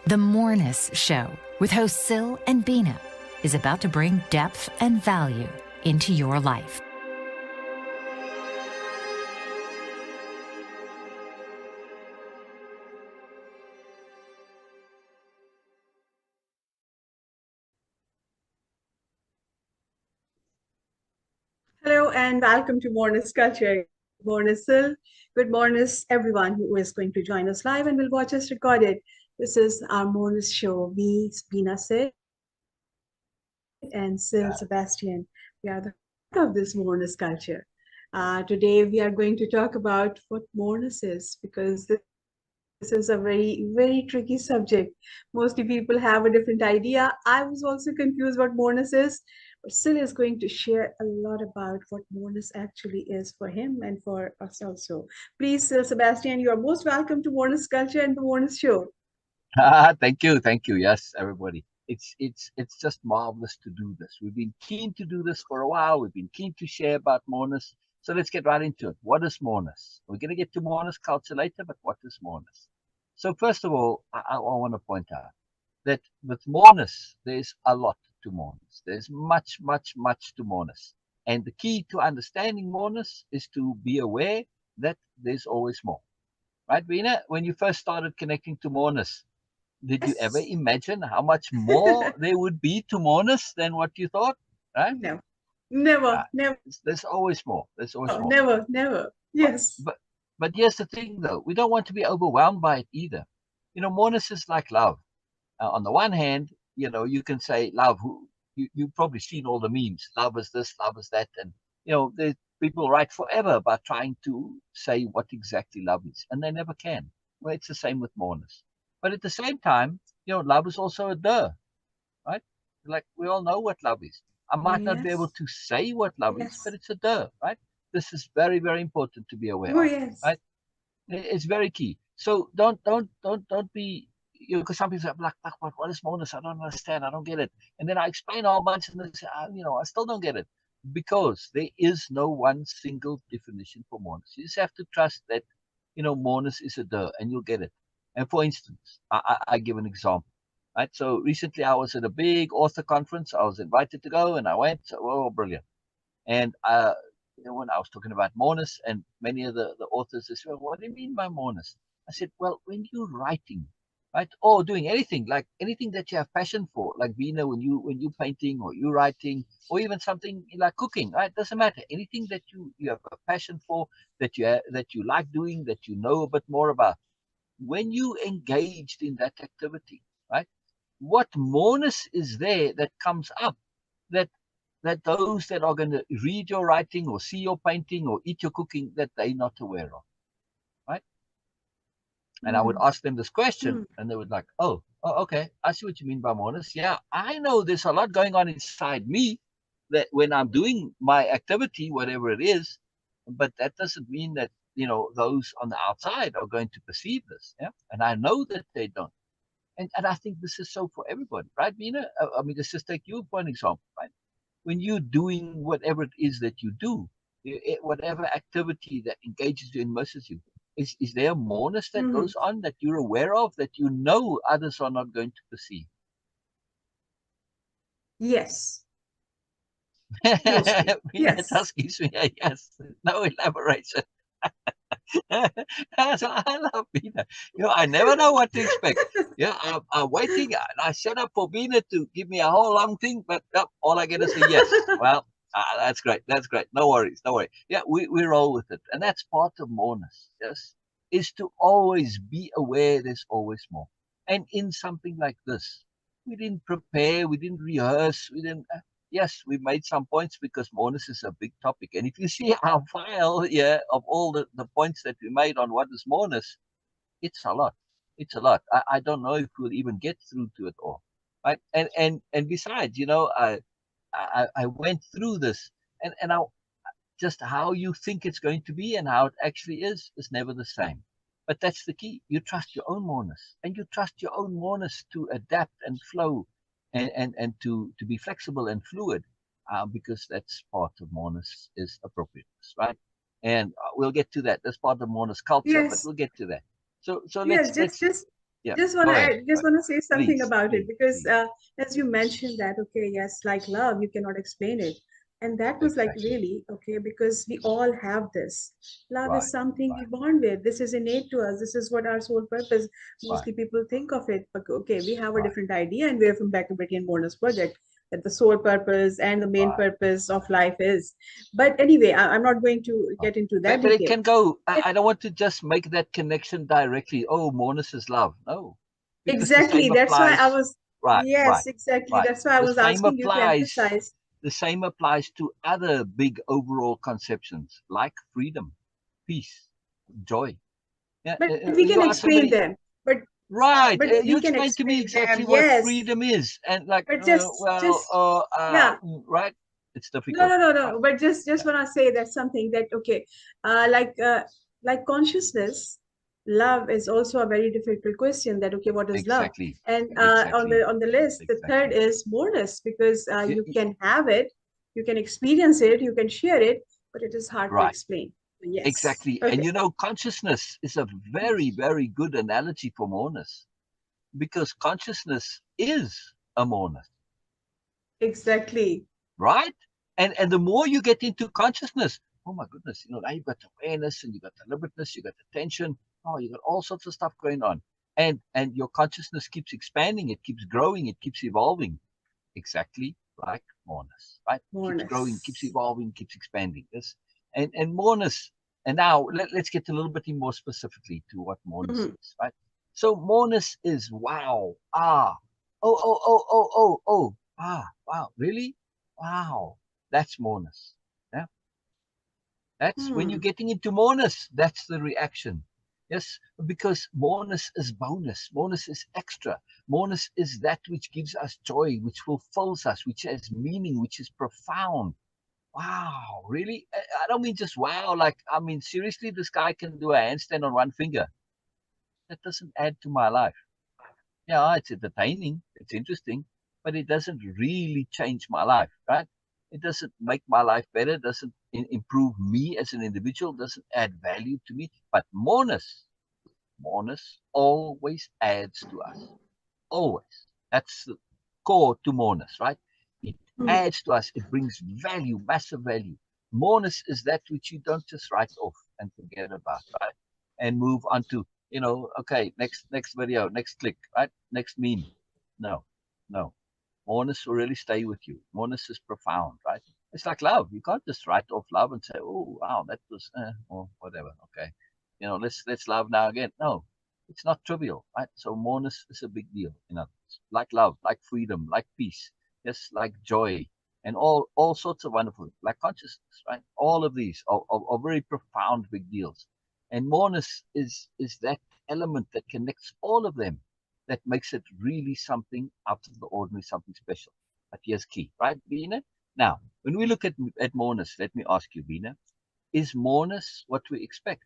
The Moreness Show with hosts Sil and Bina is about to bring depth and value into your life. Hello and welcome to Moreness-Culture. Good morning, Sil. Good morning, everyone who is going to join us live and will watch us recorded. This is our Moreness show. Me, Bina Sid, and Sil Sabastian. We are the heart of this Moreness-Culture. Today we are going to talk about what Moreness is, because this is a very, very tricky subject. Mostly people have a different idea. I was also confused what Moreness is, but Sil is going to share a lot about what Moreness actually is for him and for us also. Please, Sil Sebastian, you are most welcome to Moreness-Culture and the Moreness Show. Thank you. Yes, everybody. It's just marvelous to do this. We've been keen to do this for a while. We've been keen to share about Moreness. So let's get right into it. What is Moreness? We're going to get to Moreness-Culture later, but what is Moreness? So first of all, I want to point out that with Moreness, there's a lot to Moreness. There's much to Moreness. And the key to understanding Moreness is to be aware that there's always more. Right, Vina? When you first started connecting to Moreness, did you ever imagine how much more there would be to Moreness than what you thought? Right? No, never. There's always more. There's always more. Never. Yes. But here's the thing, though. We don't want to be overwhelmed by it either. You know, Moreness is like love. On the one hand, you know, you can say love. You've probably seen all the memes. Love is this, love is that. And, you know, people write forever about trying to say what exactly love is. And they never can. Well, it's the same with Moreness. But at the same time, you know, love is also a duh, right? Like we all know what love is. I might not be able to say what love is, but it's a duh, right? This is very, very important to be aware of, right? It's very key. So don't be, you know, because some people say, like, what is Moreness? I don't understand. I don't get it. And then I explain a whole bunch and they say, you know, I still don't get it. Because there is no one single definition for Moreness. You just have to trust that, you know, Moreness is a duh and you'll get it. And for instance, I give an example, right? So recently I was at a big author conference. I was invited to go and I went. Oh, brilliant. And you know, when I was talking about Moreness and many of the authors, they said, well, what do you mean by Moreness? I said, well, when you're writing, right, or doing anything, like anything that you have passion for, like Vina, when you painting or you writing, or even something like cooking, right? Doesn't matter. Anything that you have a passion for, that you like doing, that you know a bit more about. When you engaged in that activity, right? What Moreness is there that comes up that those that are going to read your writing or see your painting or eat your cooking, that they're not aware of, right? And I would ask them this question and they would like, oh, okay, I see what you mean by Moreness. Yeah, I know there's a lot going on inside me that when I'm doing my activity, whatever it is, but that doesn't mean that, you know, those on the outside are going to perceive this. Yeah. And I know that they don't. And I think this is so for everybody, right, Mina? I mean, let's just take you for an example, right? When you're doing whatever it is that you do, whatever activity that engages you and immerses you, is there a Moreness that goes on that you're aware of, that you know others are not going to perceive? Yes. Mina just gives me a yes, no elaboration. So I love Bina. You know, I never know what to expect. Yeah, I'm waiting. I set up for Bina to give me a whole long thing, but all I get is a yes. Well, that's great. That's great. No worries. No worry. Yeah, we roll with it. And that's part of Moreness. Yes, is to always be aware there's always more. And in something like this, we didn't prepare, we didn't rehearse, we didn't. Yes, we made some points because Moreness is a big topic. And if you see our file here of all the points that we made on what is Moreness, it's a lot. It's a lot. I don't know if we'll even get through to it all. Right? And besides, you know, I went through this and I just how you think it's going to be and how it actually is never the same. But that's the key. You trust your own Moreness and you trust your own Moreness to adapt and flow and to be flexible and fluid, because that's part of Moreness is appropriateness, right? And we'll get to that. That's part of Moreness culture, but we'll get to that. So let's Yeah, just go want ahead. to just want to say something Please, about it, please, because please. as you mentioned that, okay, yes, like love, you cannot explain it. And that was like Exactly. really okay, because we all have this. Love Right, is something we right, born with. This is innate to us. This is what our sole purpose. right, Mostly people think of it, but okay, we have a right, different idea, and we're from Backability and Bonus Project, that the sole purpose and the main right, purpose of life is. But anyway, I'm not going to right. get into that But it detail. can go. I don't want to just make that connection directly. Oh, Moreness is love. No, because the Exactly. same That's why I applies. was, Right, right, yes, exactly. right. That's why I The was same asking you to applies. emphasize. The same applies to other big overall conceptions like freedom, peace, joy. Yeah, But we you can ask explain somebody, them. But right? but You we can explain to me explain exactly them. what Yes. freedom is, and like, But yeah. right? It's No, difficult, no, no, right? no. But just Yeah, wanna say that something that okay, uh, like uh, like consciousness, love is also a very difficult question. That okay, what is love? exactly, And exactly, on the list, the third exactly. is moreness, because Y- you y- can have it, you can experience it, you can share it, but it is hard to Right, explain. Yes. exactly. And Okay. you know, consciousness is a very, very good analogy for moreness because consciousness is a moreness, Exactly. right? And the more you get into consciousness, oh my goodness, you know, now you've got awareness and you've got deliberateness, you've got attention, oh, you've got all sorts of stuff going on. And your consciousness keeps expanding, it keeps growing, it keeps evolving, exactly like moreness, right? Keeps growing, keeps Moreness. evolving, keeps expanding. Yes. And moreness, and now let's get a little bit more specifically to what moreness Mhm. is, right? So moreness is wow, ah, wow, really? Wow, that's moreness. Yeah, that's when you're Hmm. getting into moreness, that's the reaction. Yes, because moreness is bonus, moreness is extra, moreness is that which gives us joy, which fulfills us, which has meaning, which is profound. Wow, really? I don't mean just wow, like, I mean, seriously, this guy can do a handstand on one finger. That doesn't add to my life. Yeah, it's entertaining, it's interesting, but it doesn't really change my life, right? It doesn't make my life better, doesn't improve me as an individual, doesn't add value to me. But moreness always adds to us. Always. That's the core to moreness, right? It Hmm. adds to us, it brings value, massive value. Moreness is that which you don't just write off and forget about, right? And move on to, okay, next video, next click, right? Next meme. No, no. Moreness will really stay with you. Moreness is profound, right? It's like love. You can't just write off love and say, "Oh, wow, that was, or whatever." Okay, let's love now again. No, it's not trivial, right? So moreness is a big deal. Like love, like freedom, like peace, yes, like joy, and all sorts of wonderful, like consciousness, right? All of these are very profound big deals, and moreness is that element that connects all of them that makes it really something out of the ordinary, something special. But here's key, right, Bina? Now, when we look at moreness, let me ask you, Bina, is moreness what we expect?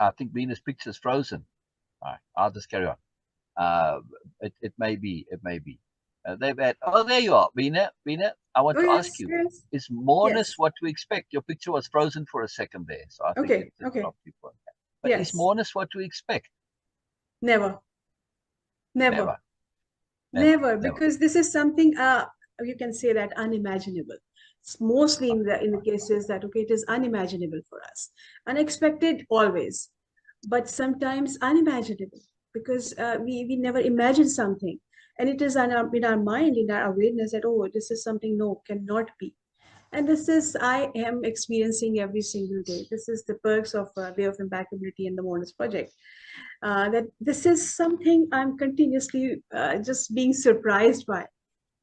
I think Bina's picture is frozen. All right, I'll just carry on. Uh, it may be, it may be. They've had, oh, there you are, Bina. Bina, I want Oh to ask yes, you, yes, is moreness yes. what we expect? Your picture was frozen for a second there, so I think it Okay, just okay. dropped you for that. But is Yes. moreness what we expect? Never, never, Never, never, never, never. because this is something you can say that unimaginable. It's mostly Right, in the right, cases that okay, it is unimaginable for us. Unexpected always, but sometimes unimaginable, because we never imagine something, and it is in our mind, in our awareness, that oh, this is something no cannot be. And this is I am experiencing every single day. This is the perks of Way of Impeccability and the Moreness Project. That this is something I'm continuously just being surprised by.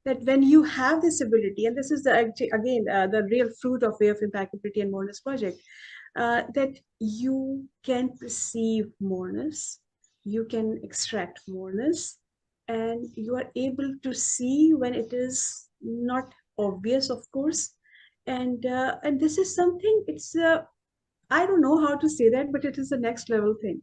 That when you have this ability, and this is again the real fruit of Way of Impeccability and Moreness Project, that you can perceive moreness, you can extract moreness, and you are able to see when it is not obvious, of course. And this is something, it's I don't know how to say that, but it is a next level thing.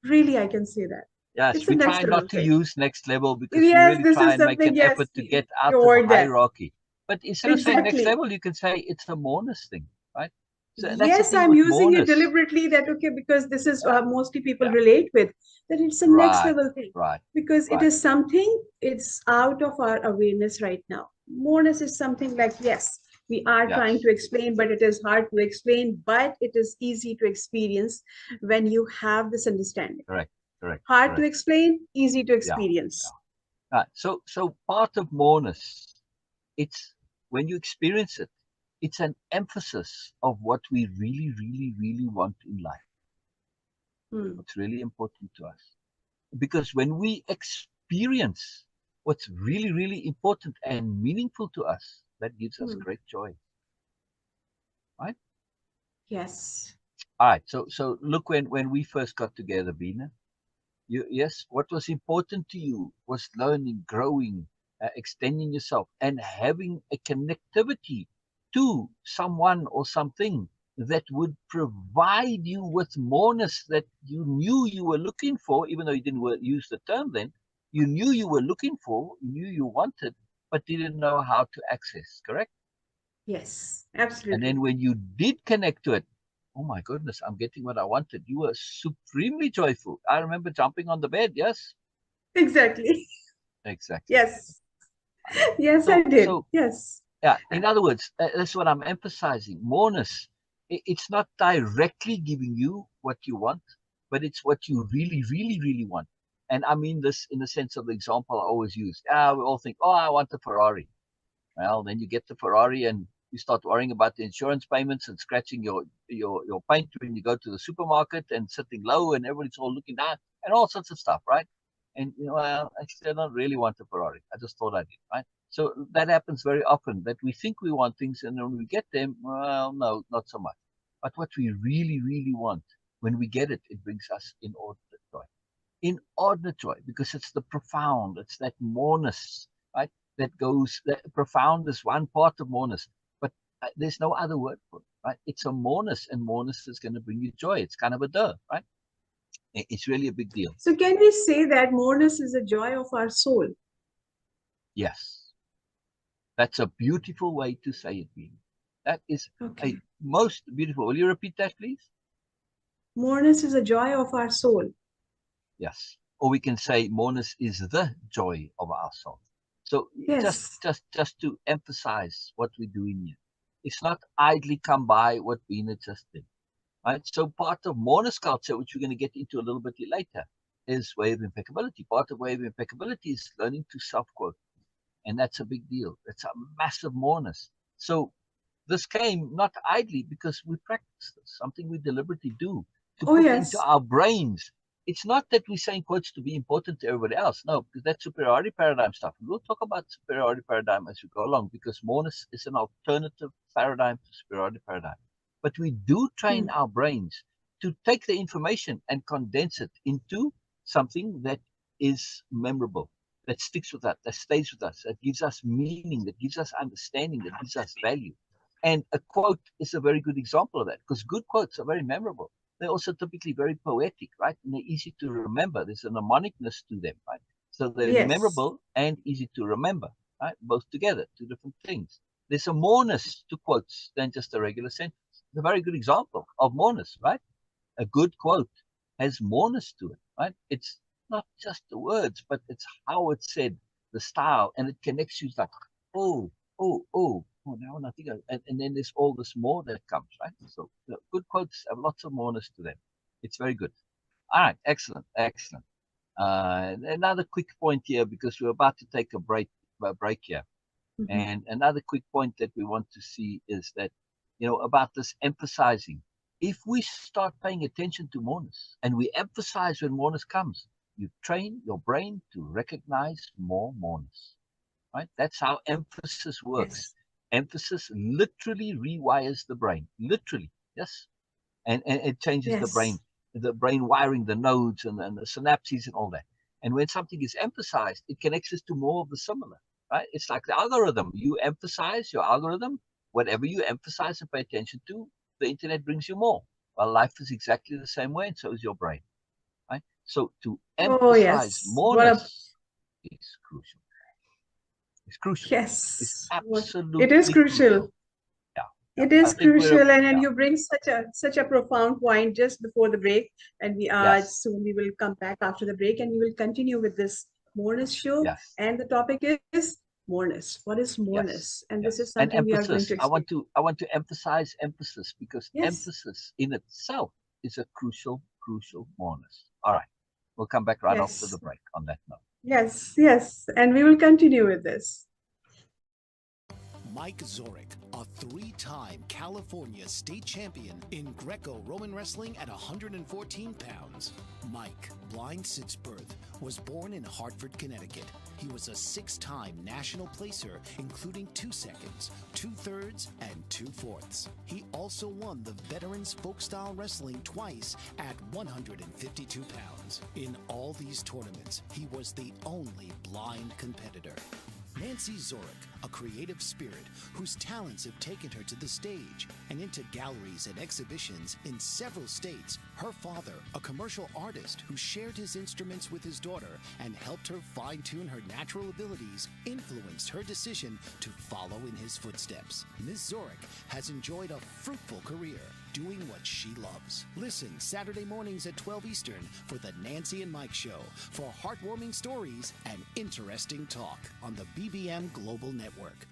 Really, I can say that. Yes, It's a we next try level not to thing. use next level because we Yes, really this try is and make something, an yes, effort to get out of toward that. hierarchy. But instead of saying next Exactly. level, you can say it's a moreness thing, right? So that's the Yes, thing I'm with using it moreness. deliberately that, okay, because this is Yeah, mostly people yeah. relate with, that it's a next Right, level thing. right, Because it right. is something, it's out of our awareness right now. Moreness is something like, yes, we are trying Yes, to explain, but it is hard to explain, but it is easy to experience when you have this understanding. correct, correct, Hard to correct. explain, easy to Yeah, experience. yeah. Right. So part of moreness, it's when you experience it, it's an emphasis of what we really, really, really want in life. Hmm. What's really important to us. Because when we experience what's really, really important and meaningful to us, that gives us Hmm. great joy. Right? Yes. All right. So look, when we first got together, Bina, yes, what was important to you was learning, growing, extending yourself, and having a connectivity to someone or something that would provide you with moreness that you knew you were looking for, even though you didn't use the term then. You knew you were looking for, you knew you wanted, but didn't know how to access, correct? Yes, And then absolutely. when you did connect to it, oh my goodness, I'm getting what I wanted. You were supremely joyful. I remember jumping on the bed, yes? Exactly. Exactly. Yes. Yes, I So, did. so Yes. yeah. In other words, that's what I'm emphasizing. Moreness, it's not directly giving you what you want, but it's what you really, really, really want. And I mean this in the sense of the example I always use. We all think, oh, I want a Ferrari. Well, then you get the Ferrari and you start worrying about the insurance payments and scratching your paint when you go to the supermarket and sitting low and everybody's all looking down and all sorts of stuff, right? And well, actually, I don't really want a Ferrari. I just thought I did, right? So that happens very often that we think we want things and when we get them, well, no, not so much. But what we really, really want, when we get it, it brings us inordinate joy. Inordinate joy, because it's the profound, it's that moreness, right? That goes, that profound is one part of moreness, but there's no other word for it, right? It's a moreness, and moreness is going to bring you joy. It's kind of a duh, right? It's really a big deal. So can we say that moreness is a joy of our soul? Yes, that's a beautiful way to say it, Bean. That is a Okay. most beautiful. Will you repeat that, please? Moreness is a joy of our soul. Yes. Or we can say moreness is the joy of our soul. So Yes. just to emphasize what we're doing here. It's not idly come by what Bina just did. Right? So part of Moreness-Culture, which we're going to get into a little bit later, is Way-Of-Impeccability. Part of Way-Of-Impeccability is learning to self-quote. And that's a big deal. It's a massive moreness. So this came not idly because we practice this, something we deliberately do to Oh, put into yes. our brains. It's not that we're saying quotes to be important to everybody else. No, because that's superiority paradigm stuff. We'll talk about superiority paradigm as we go along because moreness is an alternative paradigm to superiority paradigm. But we do train Hmm. our brains to take the information and condense it into something that is memorable, that sticks with us, that stays with us, that gives us meaning, that gives us understanding, that gives us value. And a quote is a very good example of that because good quotes are very memorable. They're also typically very poetic, right? And they're easy to remember. There's a mnemonicness to them, right? So they're Yes. memorable and easy to remember, right? Both together, two different things. There's a moreness to quotes than just a regular sentence. It's a very good example of moreness, right? A good quote has moreness to it, right? It's not just the words, but it's how it's said, the style, and it connects you like, oh, now I think, and then there's all this more that comes, right? So good quotes have lots of moreness to them. It's very good. All right, excellent, excellent. Another quick point here because we're about to take a break here. Mhm. And another quick point that we want to see is that, about this emphasizing. If we start paying attention to moreness and we emphasize when moreness comes, you train your brain to recognize more moreness, right? That's how emphasis works. Yes. Emphasis literally rewires the brain, literally, yes? And it changes Yes. the brain wiring, the nodes and the synapses and all that. And when something is emphasized, it connects us to more of the similar, right? It's like the algorithm. You emphasize your algorithm, whatever you emphasize and pay attention to, the internet brings you more. Well, life is exactly the same way, and so is your brain, right? So to Oh, emphasize yes. What a, moreness is crucial. It's crucial. It's yes. What, it is absolutely crucial. crucial. Yeah. It is I think crucial, and yeah, you bring such a profound point just before the break. And we yes, soon we will come back after the break, and we will continue with this Moreness show. yes, And the topic is Moreness. What is yes, Moreness? And this yes. is And something we are going to emphasis. explain. I want to emphasize emphasis because Yes, emphasis in itself is a crucial bonus. All right. We'll come back right after the yes, break on that note. yes. And we will continue with this. Mike Zorek, a three-time California state champion in Greco-Roman wrestling at 114 pounds. Mike, blind since birth, was born in Hartford, Connecticut. He was a six-time national placer, including 2 seconds, 2/3, and 2/4. He also won the Veterans Folk-Style Wrestling twice at 152 pounds. In all these tournaments, he was the only blind competitor. Nancy Zorek, a creative spirit whose talents have taken her to the stage and into galleries and exhibitions in several states. Her father, a commercial artist who shared his instruments with his daughter and helped her fine-tune her natural abilities, influenced her decision to follow in his footsteps. Ms. Zorek has enjoyed a fruitful career doing what she loves. Listen Saturday mornings at 12 Eastern for the Nancy and Mike Show for heartwarming stories and interesting talk on the BBM Global Network.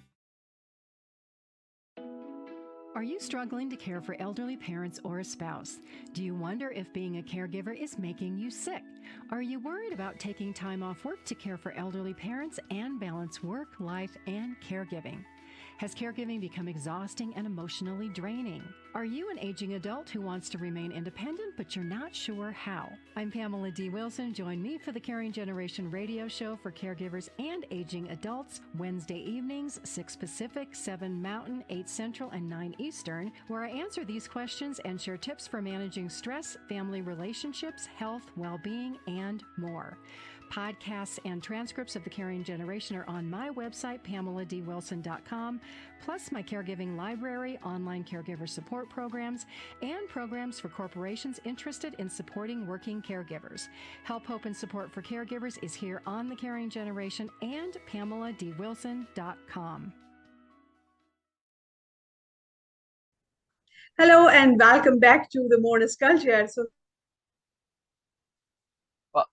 Are you struggling to care for elderly parents or a spouse? Do you wonder if being a caregiver is making you sick? Are you worried about taking time off work to care for elderly parents and balance work, life, and caregiving? Has caregiving become exhausting and emotionally draining? Are you an aging adult who wants to remain independent, but you're not sure how? I'm Pamela D. Wilson. Join me for the Caring Generation radio show for caregivers and aging adults, Wednesday evenings, 6 Pacific, 7 Mountain, 8 Central, and 9 Eastern, where I answer these questions and share tips for managing stress, family relationships, health, well-being, and more. Podcasts and transcripts of The Caring Generation are on my website, PamelaDWilson.com, plus my caregiving library, online caregiver support programs, and programs for corporations interested in supporting working caregivers. Help, hope, and support for caregivers is here on The Caring Generation and PamelaDWilson.com. Hello, and welcome back to the Moreness-Culture. So Well,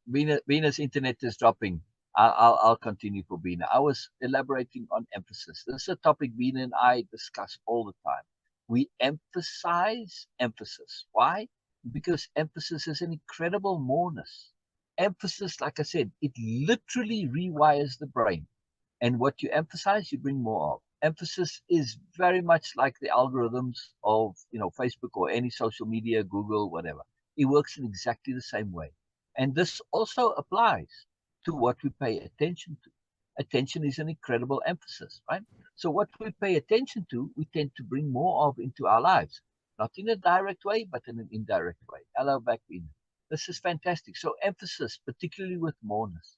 Bina's internet is dropping. I'll continue for Bina. I was elaborating on emphasis. This is a topic Bina and I discuss all the time. We emphasize emphasis. Why? Because emphasis is an incredible moreness. Emphasis, like I said, it literally rewires the brain. And what you emphasize, you bring more of. Emphasis is very much like the algorithms of, Facebook or any social media, Google, whatever. It works in exactly the same way. And this also applies to what we pay attention to. Attention is an incredible emphasis, right? So what we pay attention to, we tend to bring more of into our lives, not in a direct way, but in an indirect way. Hello, back in. This is fantastic. So emphasis, particularly with moreness.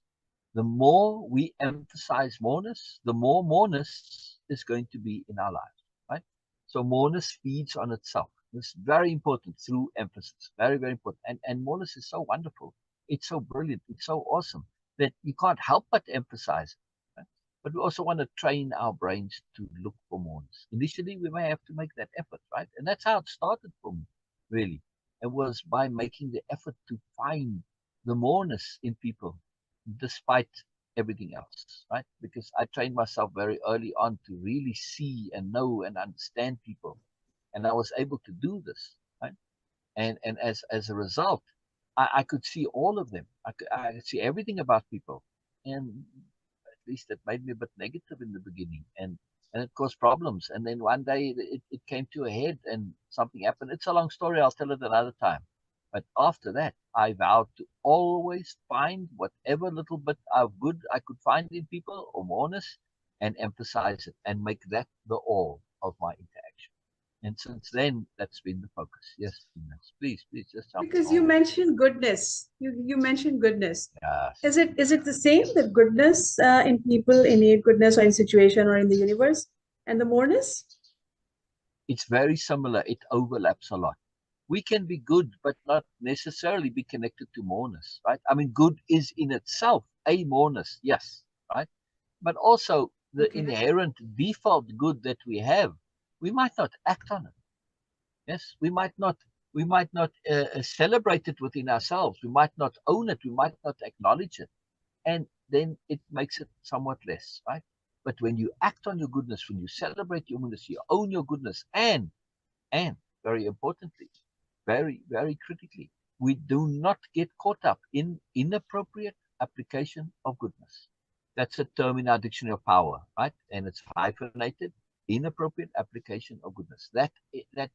The more we emphasize moreness, the more moreness is going to be in our lives, right? So moreness feeds on itself. It's very important through emphasis. Very, very important. And moreness is so wonderful. It's so brilliant. It's so awesome that you can't help but emphasize it. Right? But we also want to train our brains to look for moreness. Initially, we may have to make that effort, right? And that's how it started for me, really. It was by making the effort to find the moreness in people, despite everything else, right? Because I trained myself very early on to really see and know and understand people. And I was able to do this, right? And as a result, I could see all of them. I could see everything about people. And at least it made me a bit negative in the beginning. And it caused problems. And then one day it came to a head and something happened. It's a long story. I'll tell it another time. But after that, I vowed to always find whatever little bit of good I could find in people or moreness and emphasize it and make that the all of my interaction. And since then, that's been the focus. Yes, please just jump in. because you mentioned goodness, you mentioned goodness. Yes. Is it the same, that goodness in people, innate goodness, or in situation or in the universe, and the moreness? It's very similar. It overlaps a lot. We can be good, but not necessarily be connected to moreness, right? I mean, good is in itself a moreness, yes, right? But also the Okay. inherent default good that we have we might not act on it. Yes, we might not celebrate it within ourselves. We might not own it. We might not acknowledge it. And then it makes it somewhat less, right? But when you act on your goodness, when you celebrate your goodness, you own your goodness, and very importantly, very, very critically, we do not get caught up in inappropriate application of goodness. That's a term in our dictionary of power, right? And it's hyphenated. Inappropriate application of goodness. That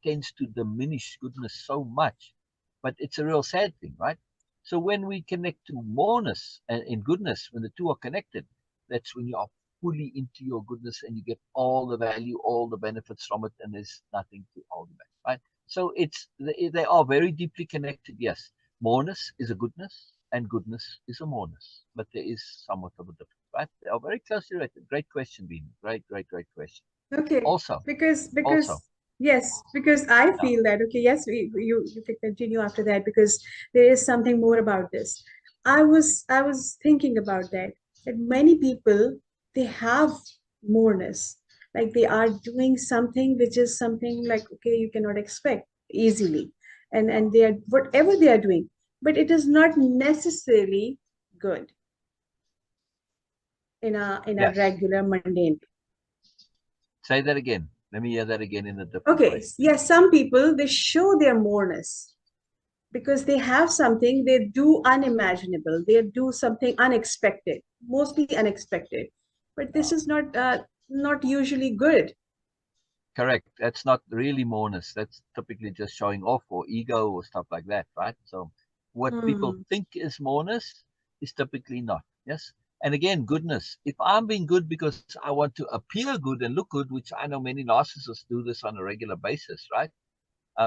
tends to diminish goodness so much, but it's a real sad thing, right? So when we connect to moreness and in goodness, when the two are connected, that's when you are fully into your goodness and you get all the value, all the benefits from it, and there's nothing to hold you back, right? So they are very deeply connected. Yes, moreness is a goodness, and goodness is a moreness, but there is somewhat of a difference, right? They are very closely related. Great question, Bean. Great question. Okay, Also, because also, yes, because I yeah, feel that, okay, yes, you can continue after that, because there is something more about this. I was thinking about that many people, they have moreness, like they are doing something which is something like, okay, you cannot expect easily, and they are whatever they are doing, but it is not necessarily good in a yes. regular mundane. Say that again. Let me hear that again in a different Okay, way. yes, some people, they show their moreness because they have something, they do unimaginable, they do something unexpected, mostly unexpected. But this Yeah. is not usually good. Correct. That's not really moreness. That's typically just showing off or ego or stuff like that, right? So what people Hmm. think is moreness is typically not. Yes. And again, goodness. If I'm being good because I want to appear good and look good, which I know many narcissists do this on a regular basis, right?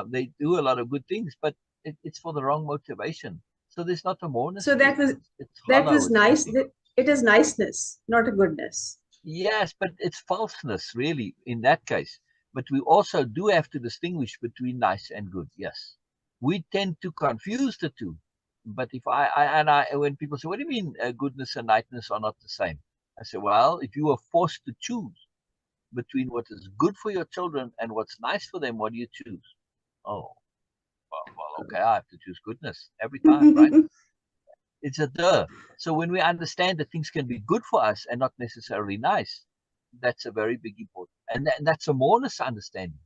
They do a lot of good things, but it's for the wrong motivation. So there's not a moreness So there. It's that hollow. was It's nice. empty. It is niceness, not a goodness. Yes, but it's falseness, really, in that case. But we also do have to distinguish between nice and good. Yes, we tend to confuse the two. But if when people say, "What do you mean goodness and niceness are not the same?" I say, "Well, if you were forced to choose between what is good for your children and what's nice for them, what do you choose?" Oh, okay, I have to choose goodness every time, right? It's a duh. So when we understand that things can be good for us and not necessarily nice, that's a very big important. And that's a moreness understanding,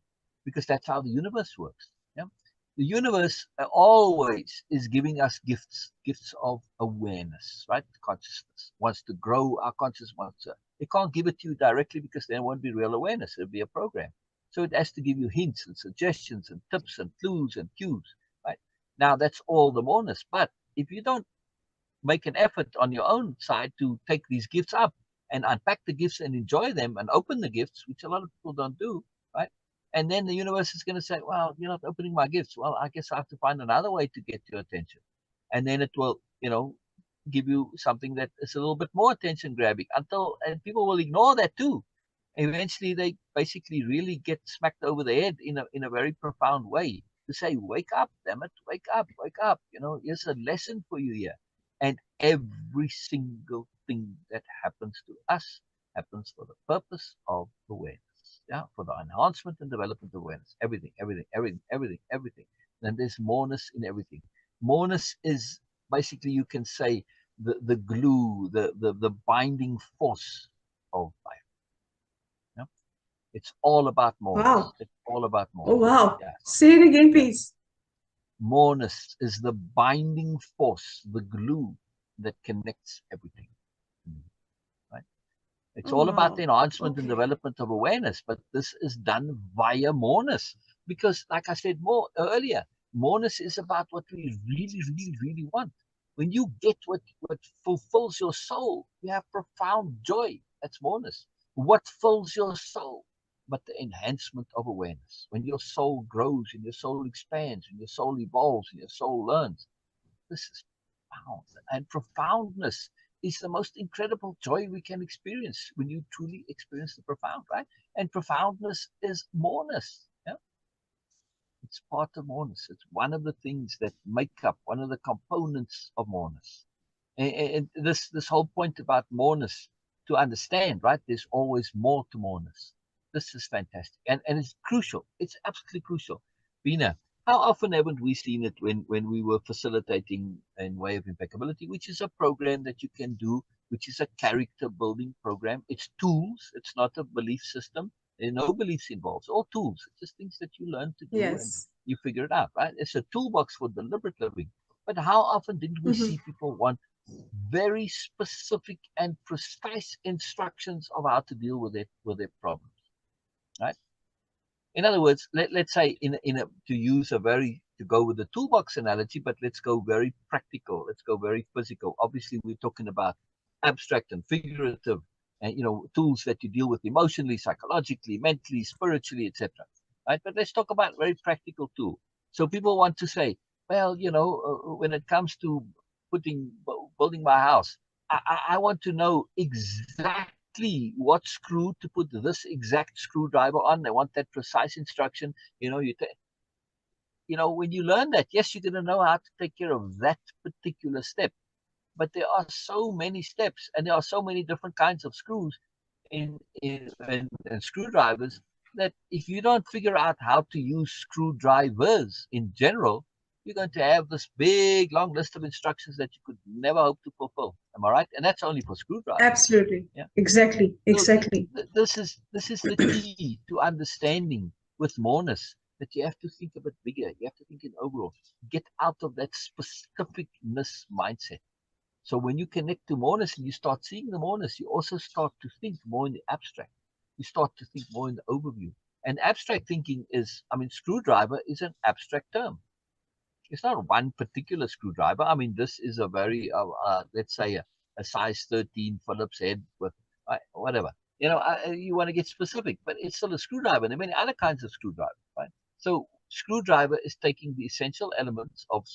because that's how the universe works. Yeah. The universe always is giving us gifts of awareness, right? Consciousness wants to grow our consciousness. It can't give it to you directly because there won't be real awareness. It'll be a program. So it has to give you hints and suggestions and tips and clues and cues, right? Now that's all the moreness. But if you don't make an effort on your own side to take these gifts up and unpack the gifts and enjoy them and open the gifts, which a lot of people don't do, right? And then the universe is going to say, well, you're not opening my gifts. Well, I guess I have to find another way to get your attention. And then it will, give you something that is a little bit more attention grabbing and people will ignore that too. Eventually, they basically really get smacked over the head in a very profound way to say, wake up, damn it, wake up, wake up. Here's a lesson for you here. And every single thing that happens to us happens for the purpose of awareness. Yeah, for the enhancement and development of awareness. Everything, everything, everything, everything, everything. Then there's moreness in everything. Moreness is basically, you can say, the glue, the binding force of life. Yeah? It's all about moreness. Wow. It's all about Oh, moreness. wow. Yeah. Say it again, Yeah. please. Moreness is the binding force, the glue that connects everything. Right? It's Oh, all about wow. the enhancement and Okay. development of awareness, but this is done via moreness. Because, like I said more earlier, moreness is about what we really, really, really want. When you get what fulfills your soul, you have profound joy. That's moreness. What fills your soul? But the enhancement of awareness. When your soul grows and your soul expands and your soul evolves and your soul learns, this is profound. And profoundness is the most incredible joy we can experience when you truly experience the profound, right? And profoundness is moreness. Yeah? It's part of moreness. It's one of the things that make up one of the components of moreness. And this whole point about moreness, to understand, right? There's always more to moreness. This is fantastic. And it's crucial. It's absolutely crucial. Bina, how often haven't we seen it when we were facilitating in Way of Impeccability, which is a program that you can do, which is a character building program. It's tools. It's not a belief system. There are no beliefs involved. It's all tools. It's just things that you learn to do and Yes. you figure it out, right? It's a toolbox for deliberate living. But how often didn't we see people want very specific and precise instructions of how to deal with their problems, right? In other words, let's say to go with the toolbox analogy, but let's go very practical. Let's go very physical. Obviously, we're talking about abstract and figurative, and tools that you deal with emotionally, psychologically, mentally, spiritually, etc. Right? But let's talk about very practical tool. So people want to say, well, when it comes to building my house, I want to know exactly what screw to put this exact screwdriver on. They want that precise instruction. When you learn that, yes, you're going to know how to take care of that particular step. But there are so many steps, and there are so many different kinds of screws and screwdrivers that if you don't figure out how to use screwdrivers in general, you're going to have this big, long list of instructions that you could never hope to fulfill. Am I right? And that's only for screwdrivers. Absolutely. Yeah. Exactly. Exactly. So this is the key to understanding with Moreness, that you have to think a bit bigger. You have to think in overall. Get out of that specificness mindset. So when you connect to Moreness and you start seeing the Moreness, you also start to think more in the abstract. You start to think more in the overview. And abstract thinking screwdriver is an abstract term. It's not one particular screwdriver. This is a very, let's say, a size 13 Phillips head with whatever. You want to get specific, but it's still a screwdriver. There are many other kinds of screwdrivers, right? So screwdriver is taking the essential elements of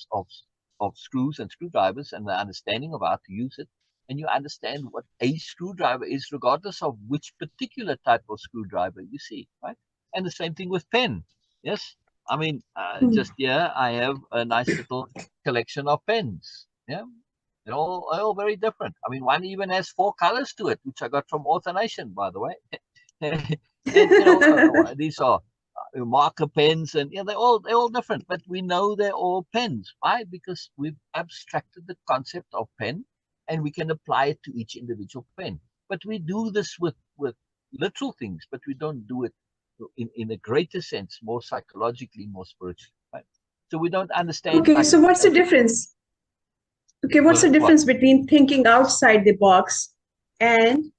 screws and screwdrivers and the understanding of how to use it. And you understand what a screwdriver is, regardless of which particular type of screwdriver you see, right? And the same thing with pen. Yes. Just here, I have a nice little collection of pens. Yeah. They're all very different. One even has 4 colors to it, which I got from Author Nation, by the way. And, these are marker pens, and they're all different, but we know they're all pens. Why? Because we've abstracted the concept of pen, and we can apply it to each individual pen. But we do this with literal things, but we don't do it in a greater sense, more psychologically, more spiritually. Right? So we don't understand. Okay, so what's the difference? Okay, what's the difference between thinking outside the box and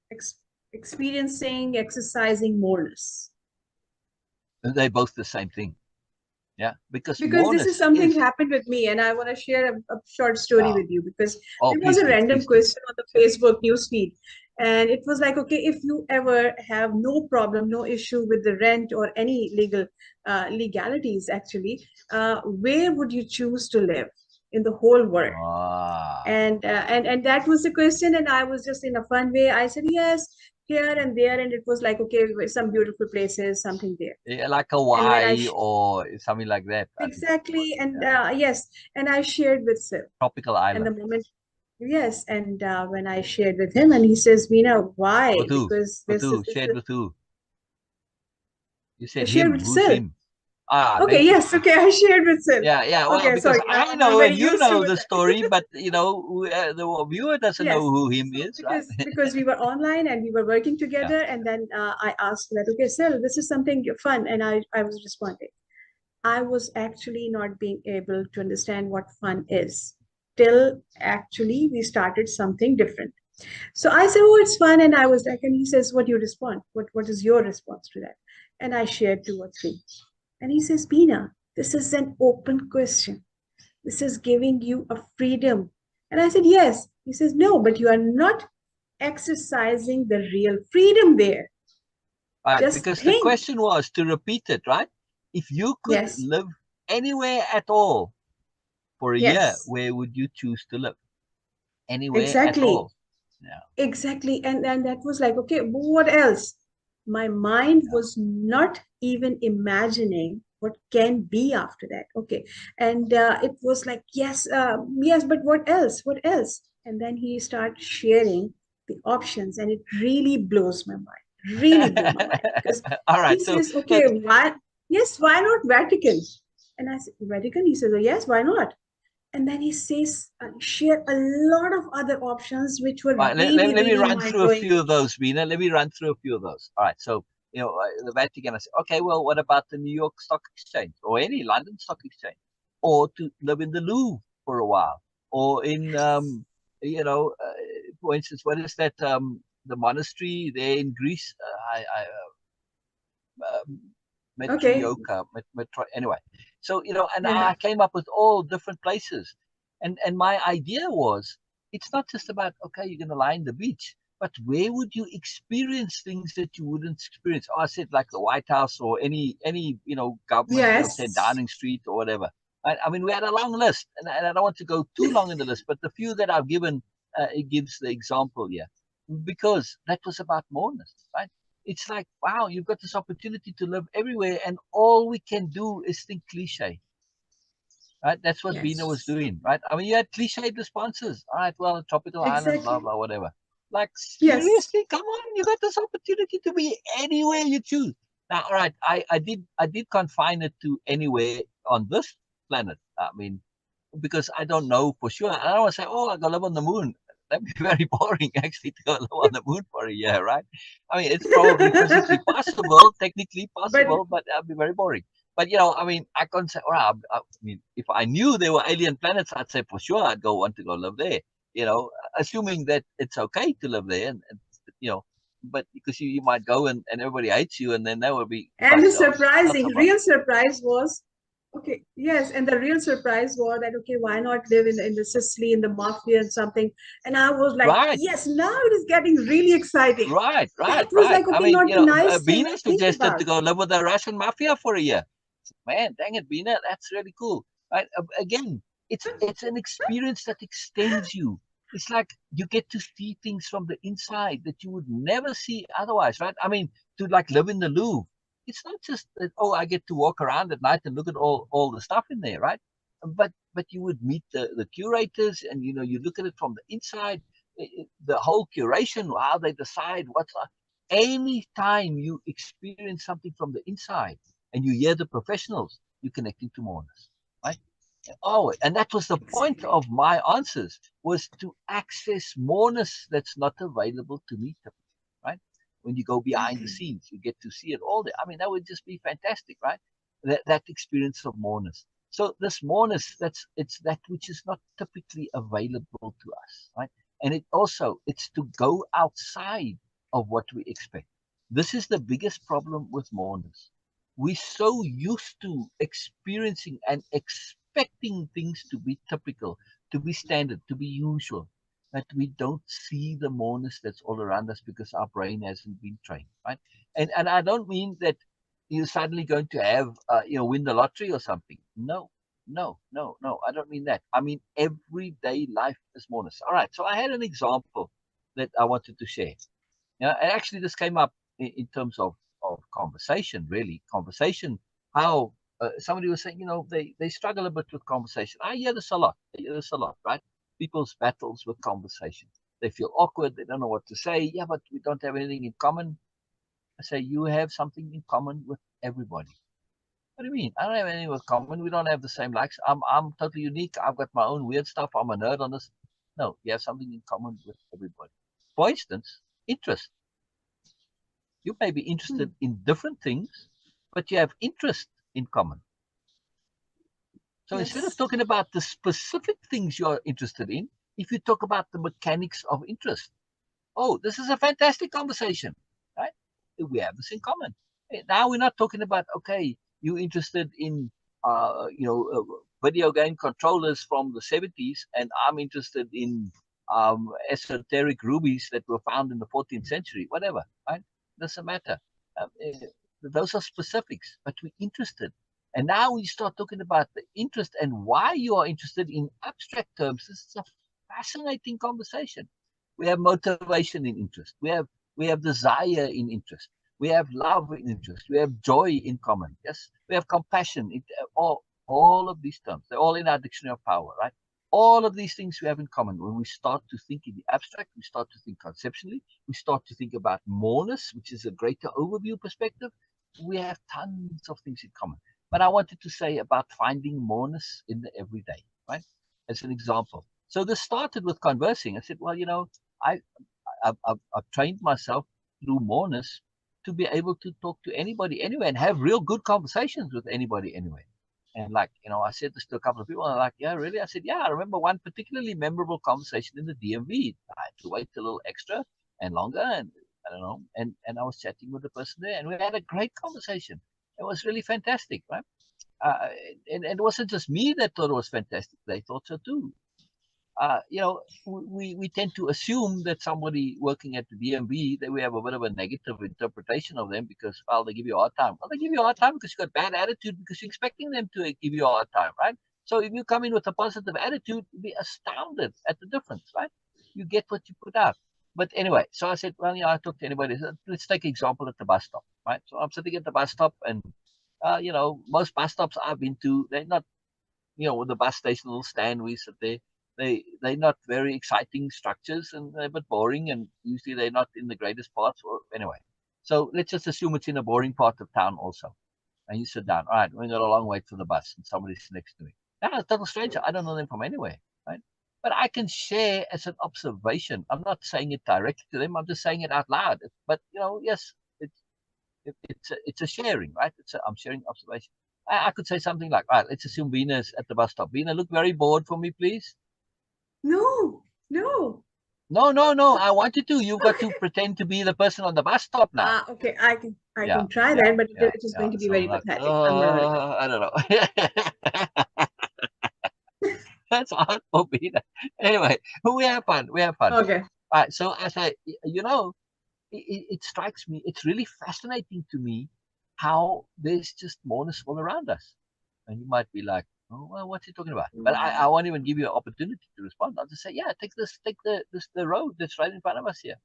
exercising Moreness? They're both the same thing. Yeah, because this is something happened with me, and I want to share a short story with you, because there was a random question on the Facebook newsfeed, and it was like, okay, if you ever have no problem, no issue with the rent or any legalities, actually, where would you choose to live in the whole world? And that was the question, and I was just in a fun way, I said yes, here and there, and it was like, okay, some beautiful places, something there. Yeah, like Hawaii or something like that. Exactly, and yes, and I shared with Sil. Tropical island. And the moment, yes, and when I shared with him, and he says, Veena, why? With who? Because with who? Shared with who? You said him. Who's Sil? Him? Okay, yes, okay, I shared with Sil. Yeah, well, okay, because sorry, I know and you know the story, but the viewer doesn't know who him is. Because we were online and we were working together, and then I asked that, okay, Sil, this is something fun, and I was responding. I was actually not being able to understand what fun is till actually we started something different. So I said, oh, it's fun, and I was like, and he says, what do you respond? What is your response to that? And I shared 2 or 3. And he says, Veena, this is an open question. This is giving you a freedom. And I said, yes. He says, no, but you are not exercising the real freedom there. Right, because the question was, to repeat it, right? If you could live anywhere at all for a year, where would you choose to live? Anywhere at all. Yeah. Exactly. And that was like, okay, what else? My mind was not even imagining what can be after that. Okay. And it was like, yes, but what else? What else? And then he started sharing the options, and it really blows my mind. really blew my mind because All he right. So says, okay, why? Yes, why not Vatican? And I said, Vatican? He says, oh, yes, why not? And then he says, share a lot of other options which were right, really, let me really run mind through a blowing. few of those, Vina. Let me run through a few of those. All right. So, the Vatican, I said, okay, well, what about the New York Stock Exchange or any London Stock Exchange? Or to live in the Louvre for a while? Or in, for instance, what is that, the monastery there in Greece? Okay, Metrioka, anyway. So, and yeah, I came up with all different places. And my idea was, it's not just about, okay, you're going to lie on the beach, but where would you experience things that you wouldn't experience? Oh, I said like the White House or any government, 10 yes, Downing Street or whatever. I mean, we had a long list, and I don't want to go too long in the list, but the few that I've given, it gives the example here, because that was about moreness, right? It's like, wow, you've got this opportunity to live everywhere, and all we can do is think cliche, right? That's what Bina was yes, doing, right? I mean, you had cliched responses. All right, well, a tropical island, blah, exactly. blah, whatever. Like, Yes, seriously, come on, you got this opportunity to be anywhere you choose. Now, all right, I did confine it to anywhere on this planet. I mean, because I don't know for sure. I don't want to say, oh, I go live on the moon. That'd be very boring, actually, to go live on the moon for a year, right? I mean, it's probably physically possible, technically but possible, but that'd be very boring. But I mean, I can't say, all right. I mean, if I knew there were alien planets, I'd say for sure I'd go want to go live there. Assuming that it's okay to live there, and but because you might go and everybody hates you, and then that would be and the vice versa. Not surprising, so much. real surprise was, okay, yes, and the real surprise was that, okay, why not live in the Sicily, in the mafia and something? And I was like, Right. yes, now it is getting really exciting. Right, right, That was right. like, I okay, mean, not the nice thing Bina to think suggested about. to go live with the Russian mafia for a year. Man, dang it, Bina, that's really cool. Right? Again, it's an experience that extends you. It's like you get to see things from the inside that you would never see otherwise, right? I mean, to like live in the Louvre, it's not just that, oh, I get to walk around at night and look at all the stuff in there, right? But you would meet the curators, and you look at it from the inside, the whole curation, how they decide what's any time you experience something from the inside and you hear the professionals, you're connecting to mourners, right? Oh, and that was the point Exactly. of my answers, was to access moreness that's not available to me, right? When you go behind the Okay. scenes, you get to see it all there. I mean, that would just be fantastic, right? That experience of moreness. So this moreness, it's that which is not typically available to us, right? And it's to go outside of what we expect. This is the biggest problem with mourners. We're so used to experiencing and expecting things to be typical, to be standard, to be usual, that we don't see the moreness that's all around us because our brain hasn't been trained, right? And I don't mean that you're suddenly going to have win the lottery or something. No, no, no, no. I don't mean that. I mean everyday life is moreness. All right. So I had an example that I wanted to share. And actually this came up in terms of conversation, really. Conversation, how somebody was saying, they struggle a bit with conversation. I hear this a lot. I hear this a lot, right? People's battles with conversation. They feel awkward. They don't know what to say. Yeah, but we don't have anything in common. I say, you have something in common with everybody. What do you mean? I don't have anything in common. We don't have the same likes. I'm totally unique. I've got my own weird stuff. I'm a nerd on this. No, you have something in common with everybody. For instance, interest. You may be Hmm. interested in different things, but you have interest in common. So instead of Yes. talking about the specific things you are interested in, if you talk about the mechanics of interest, oh, this is a fantastic conversation, right? We have this in common. Now we're not talking about, okay, you're interested in, video game controllers from the 70s, and I'm interested in esoteric rubies that were found in the 14th century, whatever, right? Doesn't matter. Those are specifics, but we're interested. And now we start talking about the interest and why you are interested in abstract terms. This is a fascinating conversation. We have motivation in interest. We have desire in interest. We have love in interest. We have joy in common. Yes, we have compassion. All of these terms, they're all in our dictionary of power, right? all of these things we have in common. When we start to think in the abstract, we start to think conceptually, we start to think about moreness, which is a greater overview perspective. We have tons of things in common. But I wanted to say about finding moreness in the everyday, right? As an example. So this started with conversing. I said, well, you know, I've trained myself through moreness to be able to talk to anybody anyway and have real good conversations with anybody anyway. And like, you know, I said this to a couple of people, and they're like, yeah, really? I said, yeah, I remember one particularly memorable conversation in the DMV. I had to wait a little extra and longer, and I don't know, and I was chatting with the person there, and we had a great conversation. It was really fantastic, right? And it wasn't just me that thought it was fantastic. They thought so too. You know, we tend to assume that somebody working at the DMV, that we have a bit of a negative interpretation of them because, well, they give you a hard time. Well, they give you a hard time because you've got bad attitude, because you're expecting them to give you a hard time, right? So if you come in with a positive attitude, you'll be astounded at the difference, right? You get what you put out. But anyway, so I said, well, yeah, I talked to anybody. Let's take an example at the bus stop, right? So I'm sitting at the bus stop, and, you know, most bus stops I've been to, they're not, you know, with the bus station little stand we sit there. They're not very exciting structures, and they're a bit boring, and usually they're not in the greatest parts. Or anyway, so let's just assume it's in a boring part of town also. And you sit down. All right, we got a long wait for the bus, and somebody's next to me. Now, a total stranger. I don't know them from anywhere, right? But I can share as an observation. I'm not saying it directly to them. I'm just saying it out loud. But you know, yes, it's a sharing, right? I'm sharing observation. I could say something like, all right, let's assume Venus at the bus stop. Vina, look very bored for me, please. No. No. I want you to. You've got to pretend to be the person on the bus stop now. Okay, I can try that, but it is going to be very pathetic. I don't know. That's hard for me. Anyway, we have fun. Okay. All right. So as you know, it strikes me. It's really fascinating to me how there's just moreness all around us, and you might be like, oh, well, what's he talking about? But I won't even give you an opportunity to respond. I'll just say, yeah, take the road that's right in front of us here.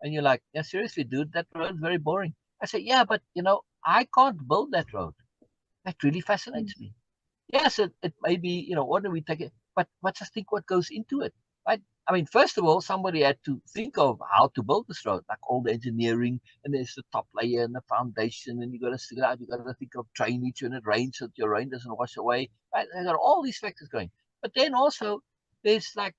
And you're like, yeah, seriously, dude, that road's very boring. I say, yeah, but you know, I can't build that road. That really fascinates me. Yes, it may be, you know, what do we take it? But let's just think what goes into it, right? I mean, first of all, somebody had to think of how to build this road, like all the engineering, and there's the top layer and the foundation, and you got to figure out, you got to think of drainage when it rains so that your rain doesn't wash away, right? They got all these factors going. But then also, there's like,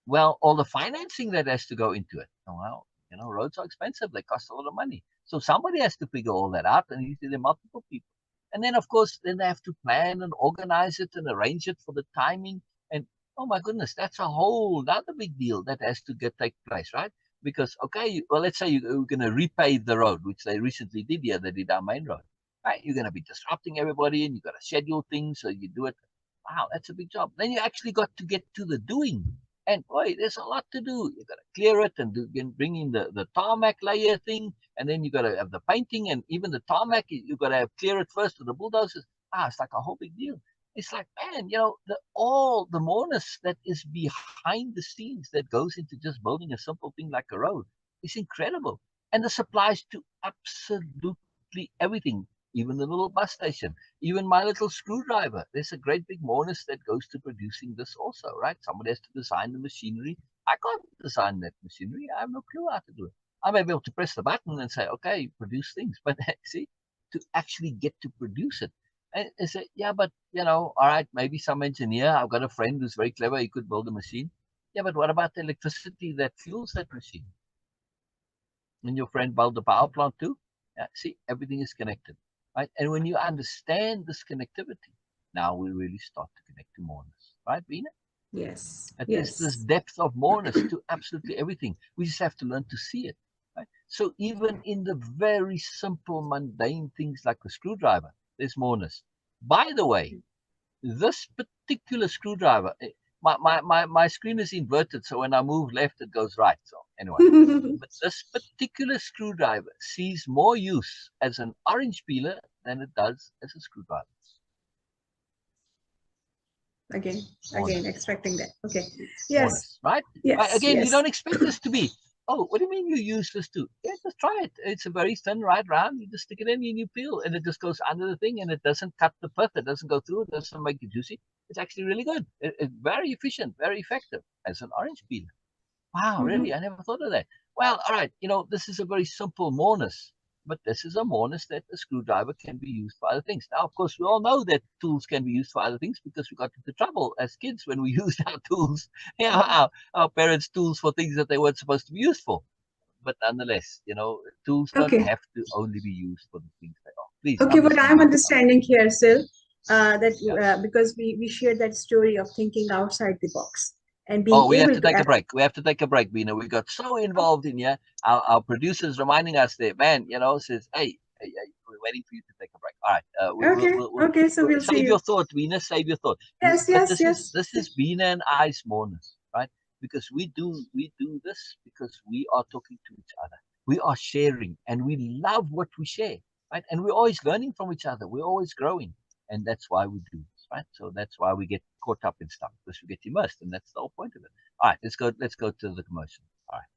well, all the financing that has to go into it. Well, you know, roads are expensive. They cost a lot of money. So somebody has to figure all that out, and usually there are multiple people. And then, of course, then they have to plan and organize it and arrange it for the timing. And oh my goodness, that's a whole other big deal that has to take place, right? Because, okay, well, let's say you're going to repave the road, which they recently did here. They did our main road, right? You're going to be disrupting everybody, and you got to schedule things, so you do it. Wow, that's a big job. Then you actually got to get to the doing. And boy, there's a lot to do. You got to clear it and bring in the tarmac layer thing, and then you got to have the painting, and even the tarmac, you got to have clear it first with the bulldozers. It's like a whole big deal. It's like, man, you know, all the moreness that is behind the scenes that goes into just building a simple thing like a road is incredible, and this applies to absolutely everything. Even the little bus station, even my little screwdriver. There's a great big moreness that goes to producing this also, right? Somebody has to design the machinery. I can't design that machinery. I have no clue how to do it. I may be able to press the button and say, okay, produce things. But see, to actually get to produce it. And I say, yeah, but, you know, all right, maybe some engineer. I've got a friend who's very clever. He could build a machine. Yeah, but what about the electricity that fuels that machine? And your friend built the power plant too? Yeah, see, everything is connected. Right? And when you understand this connectivity, now we really start to connect to moreness, right, Vina? Yes. There's this depth of moreness to absolutely everything. We just have to learn to see it. Right? So even in the very simple, mundane things like the screwdriver, there's moreness. By the way, this particular screwdriver, my screen is inverted, so when I move left, it goes right. So anyway, but this particular screwdriver sees more use as an orange peeler than it does as a screwdriver. Again, expecting that. Okay. Yes. Moreness, right? Yes. Again, yes. you don't expect this to be. Oh, what do you mean you use this too? Yeah, just try it. It's a very thin right round. You just stick it in and you peel, and it just goes under the thing, and it doesn't cut the pith. It doesn't go through. It doesn't make it juicy. It's actually really good. It's very efficient, very effective as an orange peeler. Wow, really? I never thought of that. Well, all right. This is a very simple Moreness, but this is a Moreness that a screwdriver can be used for other things. Now, of course, we all know that tools can be used for other things because we got into trouble as kids when we used our tools, our parents' tools for things that they weren't supposed to be used for. But nonetheless, tools don't Okay. have to only be used for the things they are. Please, Okay, I'm what listening I'm to you. understanding here, Sil, that Yeah. because we shared that story of thinking outside the box and being Oh, we have able to to take a act. break. We have to take a break, Bina. We got so involved in here. Our producer's reminding us there, man, says, hey, we're waiting for you to take a break. All right. Okay, okay, so we'll see Save you. your thought, Bina. Save your thought. Yes, But yes, yes. this is Bina and I's Moreness, right? Because we do this because we are talking to each other. We are sharing and we love what we share, right? And we're always learning from each other. We're always growing. And that's why we do this, right? So that's why we get caught up in stuff because we get immersed, and that's the whole point of it. All right, let's go to the commercial. All right.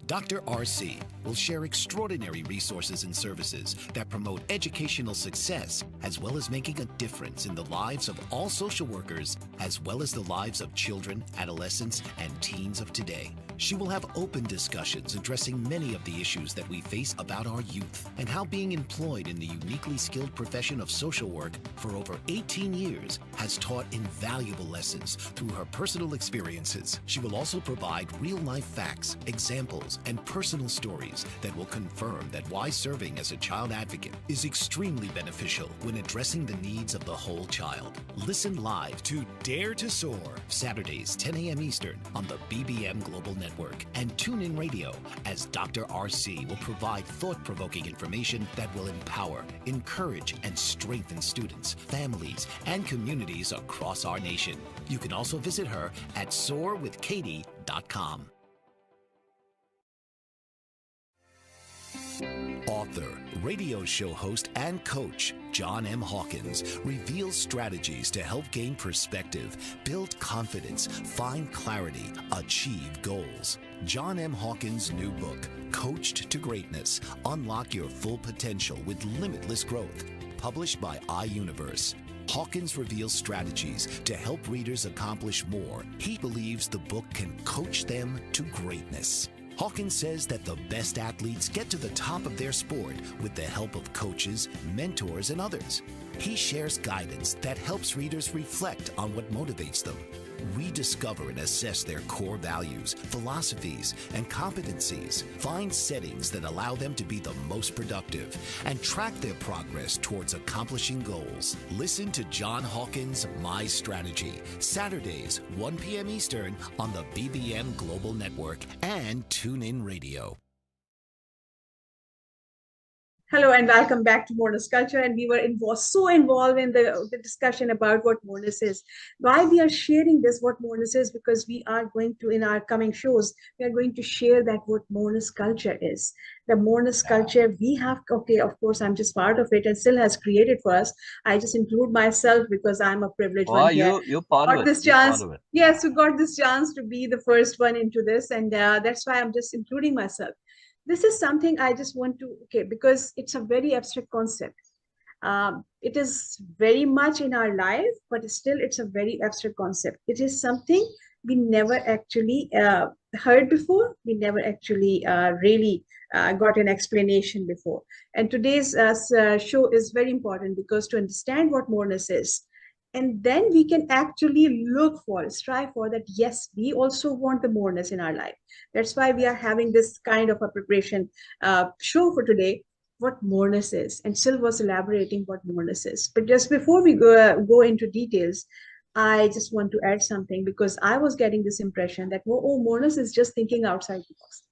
Dr. RC will share extraordinary resources and services that promote educational success, as well as making a difference in the lives of all social workers, as well as the lives of children, adolescents, and teens of today. She will have open discussions addressing many of the issues that we face about our youth and how being employed in the uniquely skilled profession of social work for over 18 years has taught invaluable lessons through her personal experiences. She will also provide real-life facts, examples, and personal stories that will confirm that why serving as a child advocate is extremely beneficial when addressing the needs of the whole child. Listen live to Dare to Soar, Saturdays 10 a.m. Eastern on the BBM Global Network and TuneIn Radio, as Dr. RC will provide thought-provoking information that will empower, encourage, and strengthen students, families, and communities across our nation. You can also visit her at soarwithkatie.com. Author, radio show host, and coach John M. Hawkins reveals strategies to help gain perspective, build confidence, find clarity, achieve goals. John M. Hawkins' new book, Coached to Greatness, Unlock Your Full Potential with Limitless Growth, published by iUniverse. Hawkins reveals strategies to help readers accomplish more. He believes the book can coach them to greatness. Hawkins says that the best athletes get to the top of their sport with the help of coaches, mentors, and others. He shares guidance that helps readers reflect on what motivates them. Rediscover and assess their core values, philosophies, and competencies. Find settings that allow them to be the most productive and track their progress towards accomplishing goals. Listen to John Hawkins' My Strategy, Saturdays, 1 p.m. Eastern on the BBM Global Network and TuneIn Radio. Hello and welcome back to Moreness-Culture. And we were so involved in the discussion about what Moreness is. Why we are sharing this, what Moreness is, because we are going to, in our coming shows, we are going to share that what Moreness-Culture is. The Moreness-Culture, we have, okay, of course, I'm just part of it and still has created for us. I just include myself because I'm a privileged one here. You're part of it. This chance, yes, we got this chance to be the first one into this. And that's why I'm just including myself. This is something I just want to, because it's a very abstract concept. It is very much in our life, but still it's a very abstract concept. It is something we never actually heard before. We never actually really got an explanation before. And today's show is very important because to understand what Moreness is, and then we can actually strive for that. Yes, we also want the Moreness in our life. That's why we are having this kind of a preparation show for today, what Moreness is. And Sil was elaborating what Moreness is. But just before we go into details, I just want to add something because I was getting this impression that, Moreness is just thinking outside the box.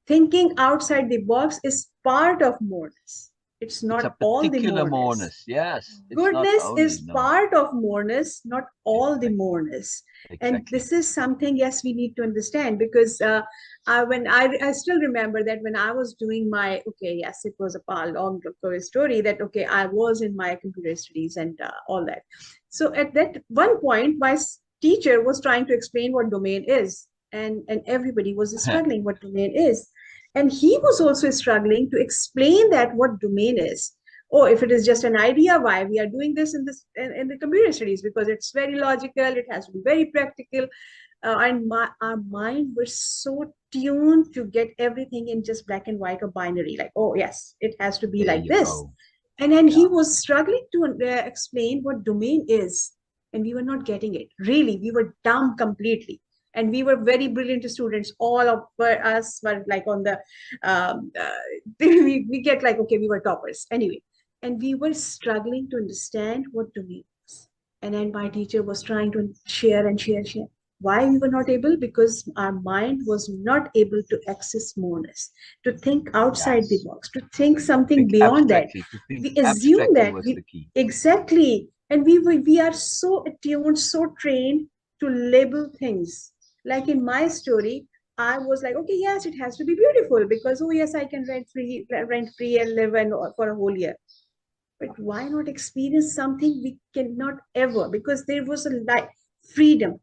Thinking outside the box is part of Moreness. It's not all the Moreness. Yes. Goodness is part of Moreness, not all the Moreness. Exactly. And this is something, yes, we need to understand because I still remember that when I was doing my, it was a long story that, I was in my computer studies and all that. So at that one point, my teacher was trying to explain what domain is. and everybody was struggling what domain is. And he was also struggling to explain that what domain is. Oh, if it is just an idea, why we are doing this in the computer studies? Because it's very logical, it has to be very practical. Our mind was so tuned to get everything in just black and white or binary, like, oh yes, it has to be There like you this. go. And then he Yeah. was struggling to explain what domain is, and we were not getting it. Really, we were dumb completely. And we were very brilliant students. All of us were like on the, we get like, okay, we were toppers. Anyway, and we were struggling to understand what domain was. And then my teacher was trying to share and share, share. Why we were not able? Because our mind was not able to access moreness, to think outside the Yes. box, to think something Think beyond that. abstractly. To think We assume abstractly that was we the key. exactly, and we are so attuned, so trained to label things. Like in my story, I was like, okay, yes, it has to be beautiful because oh yes, I can rent free and live for a whole year. But why not experience something we cannot ever? Because there was a life, freedom.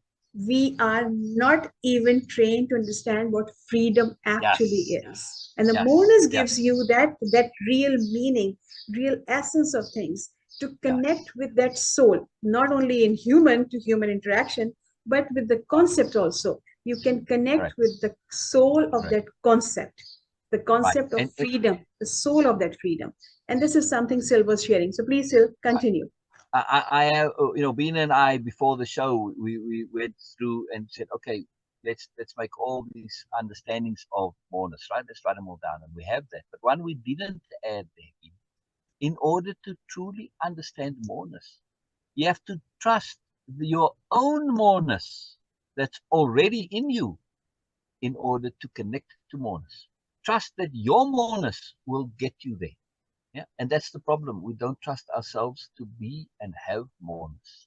We are not even trained to understand what freedom actually Yes. is. And the Yes. moreness gives Yes. you that real meaning, real essence of things to connect Yes. with that soul, not only in human to human interaction, but with the concept also. You can connect Correct. with the soul of Correct. that concept, the Right. concept of And freedom, the soul of that freedom. And this is something Sil was sharing. So please, Sil, continue. I Bina and I before the show, we went through and said, okay, let's make all these understandings of moreness, right? Let's write them all down, and we have that. But one we didn't add there, in order to truly understand moreness, you have to trust your own moreness that's already in you in order to connect to moreness. Trust that your moreness will get you there. Yeah, and that's the problem. We don't trust ourselves to be and have moreness.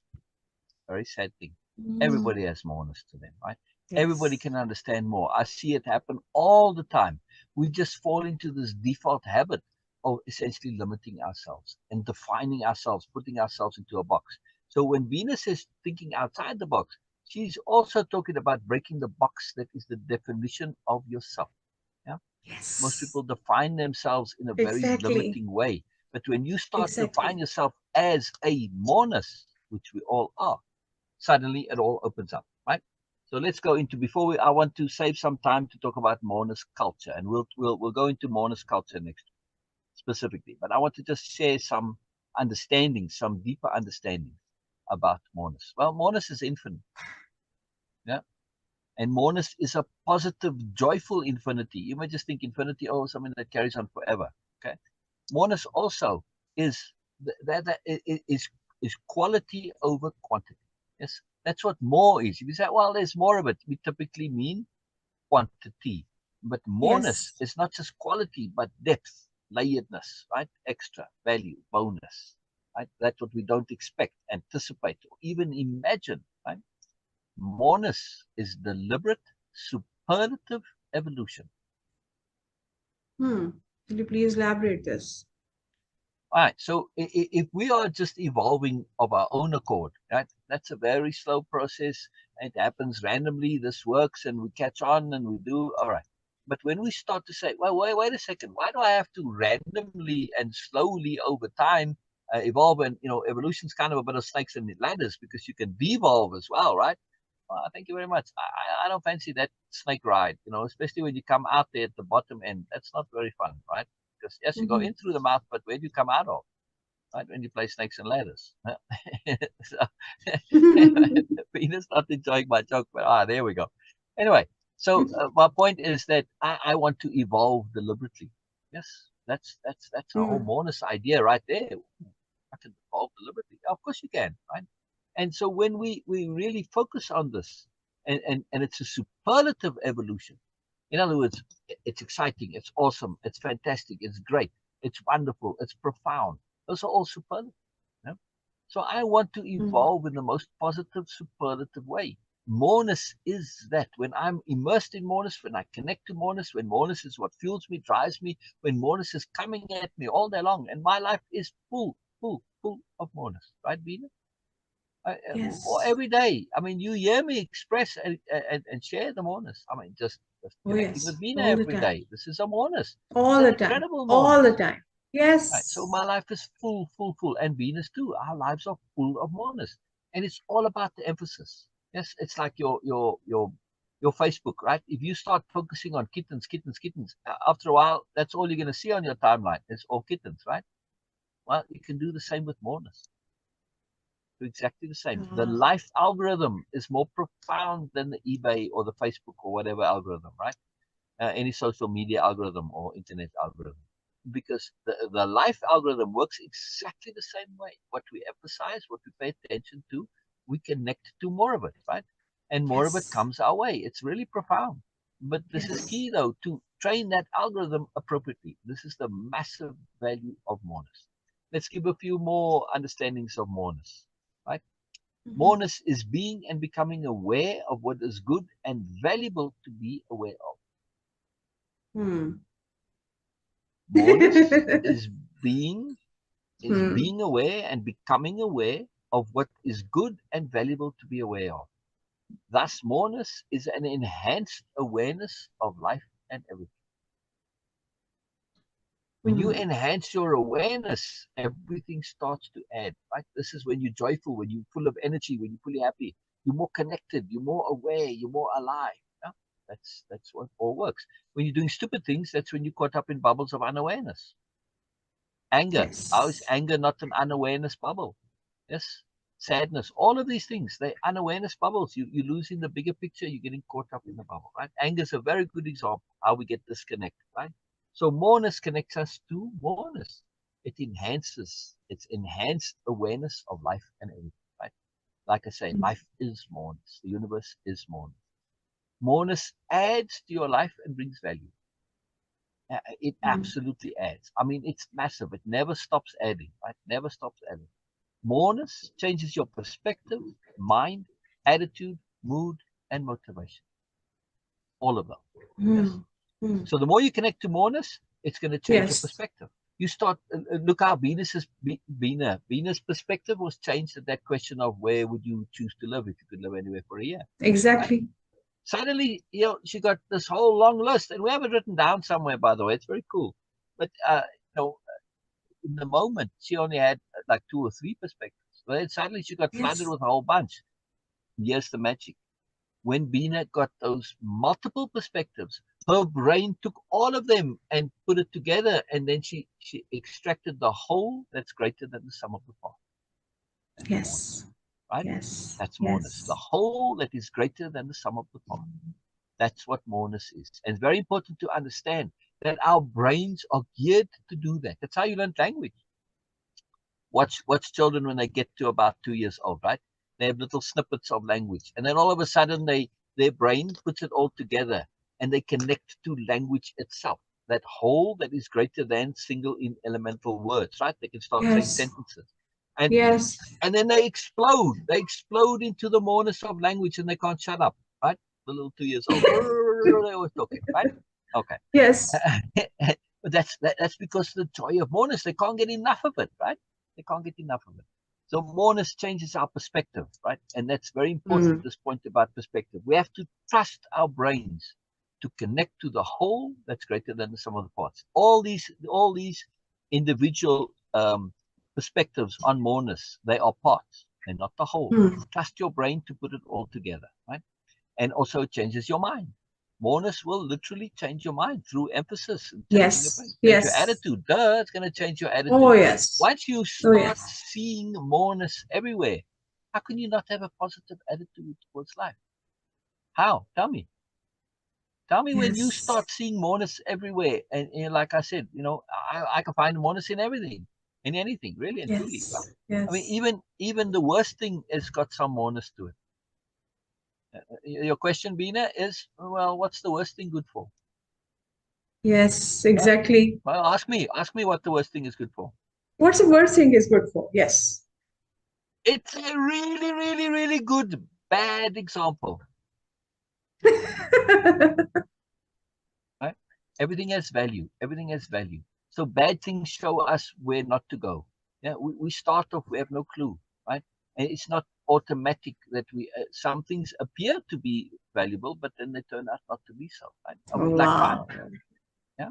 Very sad thing. Everybody has moreness to them, right? Everybody Yes. can understand more. I see it happen all the time. We just fall into this default habit of essentially limiting ourselves and defining ourselves, putting ourselves into a box. So when Venus is thinking outside the box, she's also talking about breaking the box that is the definition of yourself. Yeah. Most Yes. people define themselves in a very Exactly. limiting way. But when you start to define Exactly. yourself as a moreness, which we all are, suddenly it all opens up, right? So let's go into I want to save some time to talk about Moreness-Culture, and we'll go into Moreness-Culture next specifically. But I want to just share some understanding, some deeper understanding about moreness. Well, moreness is infinite. Yeah. And moreness is a positive, joyful infinity. You might just think infinity, oh, something that carries on forever. Okay. Moreness also is that is quality over quantity. Yes, that's what more is. If you say, well, there's more of it, we typically mean quantity. But moreness Yes. is not just quality, but depth, layeredness, right? Extra value, bonus, right? That's what we don't expect, anticipate, or even imagine, right? Moreness is deliberate, superlative evolution. Hmm. Could you please elaborate this? All right. So if we are just evolving of our own accord, right, that's a very slow process. It happens randomly. This works and we catch on and we do. All right. But when we start to say, well, wait a second, why do I have to randomly and slowly over time evolve? And, evolution's kind of a bit of snakes and ladders because you can devolve as well, right? Thank you very much. I don't fancy that snake ride, especially when you come out there at the bottom end. That's not very fun, right? Because yes, you go in through the mouth, but where do you come out of? Right, when you play snakes and ladders. So, Peter's not enjoying my joke, but there we go. Anyway, so my point is that I want to evolve deliberately. Yes, that's a whole moreness idea right there. I can evolve deliberately. Of course you can, right? And so when we really focus on this, and it's a superlative evolution. In other words, it's exciting, it's awesome, it's fantastic, it's great, it's wonderful, it's profound. Those are all superlative. You know? So I want to evolve in the most positive, superlative way. Moreness is that. When I'm immersed in moreness, when I connect to moreness, when moreness is what fuels me, drives me, when moreness is coming at me all day long, and my life is full of moreness. Right, Bina? Or Yes. every day. I mean, you hear me express and share the Moreness. I mean, just Oh, connecting yes. with Bina All the every time. day. This is a Moreness. It's All an the time. incredible All the Moreness. time. Right. So Yes. my life is full, and Venus too. Our lives are full of Moreness, and it's all about the emphasis. Yes, it's like your Facebook, right? If you start focusing on kittens, after a while, that's all you're going to see on your timeline. It's all kittens, right? Well, you can do the same with Moreness. Do exactly the same. The Ah, life algorithm is more profound than the eBay or the Facebook or whatever algorithm, right? Any social media algorithm or internet algorithm. Because the life algorithm works exactly the same way. What we emphasize, what we pay attention to, we connect to more of it, right? And more of it yes. comes our way. It's really profound. But this is Yes. key, though, to train that algorithm appropriately. This is the massive value of Moreness. Let's give a few more understandings of Moreness, right? Mhm. Moreness is being and becoming aware of what is good and valuable to be aware of. Hmm. Moreness is being Hmm. being aware and becoming aware of what is good and valuable to be aware of. Thus, Moreness is an enhanced awareness of life and everything. When you Hmm. enhance your awareness, everything starts to add, right? This is when you're joyful, when you're full of energy, when you're fully happy. You're more connected, you're more aware, you're more alive. Yeah? That's what all works. When you're doing stupid things, that's when you're caught up in bubbles of unawareness. Anger. How is Yes. anger not an unawareness bubble? Yes. Sadness. All of these things, they're unawareness bubbles. You're losing the bigger picture. You're getting caught up in the bubble, right? Anger is a very good example how we get disconnected, right? So Moreness connects us to Moreness. It's enhanced awareness of life and everything, right? Like I say, life is Moreness. The universe is Moreness. Moreness adds to your life and brings value. It Hmm. absolutely adds. I mean, it's massive. It never stops adding, right? Never stops adding. Moreness changes your perspective, mind, attitude, mood, and motivation. All of them. Yes. Hmm. Hmm. So the more you connect to Moreness, it's going to change your Yes. perspective. You start look how Venus' perspective was changed at that question of where would you choose to live if you could live anywhere for a year, right? Exactly. Suddenly, she got this whole long list, and we have it written down somewhere, by the way. It's very cool. But in the moment, she only had like 2 or 3 perspectives. But then suddenly she got flooded Yes. with a whole bunch. Here's the magic. When Bina got those multiple perspectives, her brain took all of them and put it together, and then she extracted the whole that's greater than the sum of the parts. That's Moreness, Yes. right? Yes. That's Moreness. The Yes. whole that is greater than the sum of the parts. That's what Moreness is. And it's very important to understand that our brains are geared to do that. That's how you learn language. Watch children when they get to about 2 years old, right? They have little snippets of language, and then all of a sudden their brain puts it all together, and they connect to language itself. That whole that is greater than single in elemental words, right? They can start saying Yes. sentences, and Yes. and then they explode. They explode into the Moreness of language, and they can't shut up, right? The little 2 years old, they always talking, right? Okay. Yes. But that's because the joy of Moreness, they can't get enough of it, right? They can't get enough of it. So Moreness changes our perspective, right? And that's very important, Hmm. this point about perspective. We have to trust our brains to connect to the whole that's greater than the sum of the parts. All these individual perspectives on Moreness, they are parts. They're not the whole. Hmm. Trust your brain to put it all together, right? And also it changes your mind. Moreness will literally change your mind through emphasis and changing your brain. Yes. Change your Yes. attitude. Duh, it's going to change your Oh, attitude. yes. Once you Oh, start yes. seeing Moreness everywhere, how can you not have a positive attitude towards life? How? Tell me. Tell me when you Yes. start seeing Moreness everywhere. And like I said, I can find Moreness in everything, in anything, really and truly. Right? Yes. I mean, Yes. even the worst thing has got some Moreness to it. Your question, Bina, is, well, what's the worst thing good for? Yes. Huh? Exactly. Well, ask me what the worst thing is good for. What's the worst thing is good for? Yes. It's a really, really, really good, bad example. Right? Everything has value. Everything has value. So bad things show us where not to go. Yeah, we start off, we have no clue, right? And it's not automatic that we some things appear to be valuable, but then they turn out not to be so. Right? I mean, like time. Yeah.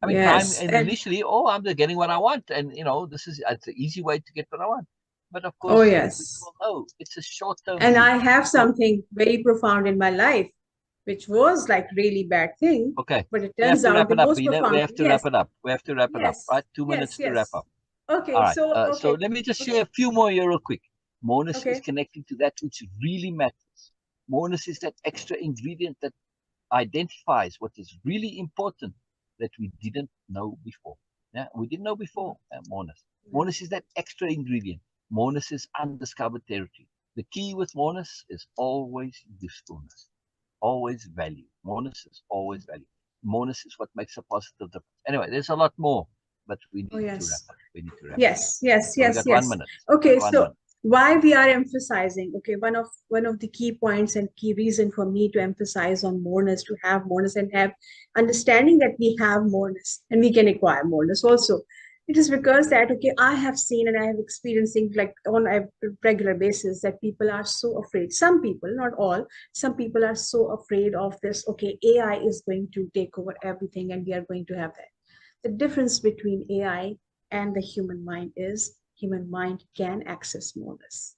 I mean, time Yes. and initially, I'm just getting what I want, and it's an easy way to get what I want. But of Oh, course, we yes. all know it's a short-term And view. I have So, something very profound in my life, which was like really bad thing. okay, But it we have turns to out wrap the it up, most Bina. profound. We have to Yes. wrap it up. We have to wrap it up, Yes. right? 2 Yes. minutes to Yes. wrap up. Okay. All right. So, So okay. let me just Okay. share a few more here real quick. Moreness is Okay. connecting to that which really matters. Moreness is that extra ingredient that identifies what is really important that we didn't know before. Yeah, we didn't know before Moreness. Moreness is that extra ingredient. Moreness is undiscovered territory. The key with Moreness is always usefulness, always value. Moreness is always value. Moreness is what makes a positive difference. Anyway, there's a lot more, but we need to wrap Yes. up. We need to wrap up. Yes. Yes. So we Yes. got Yes. 1 minute. Okay. One So minute. why we are emphasizing, okay, one of the key points and key reason for me to emphasize on moreness, to have moreness and have understanding that we have moreness and we can acquire moreness also. It is because that, okay, I have seen and I have experiencing like on a regular basis that people are so afraid. Some people, not all, some people are so afraid of this, okay, AI is going to take over everything and we are going to have that. The difference between AI and the human mind is human mind can access moreness.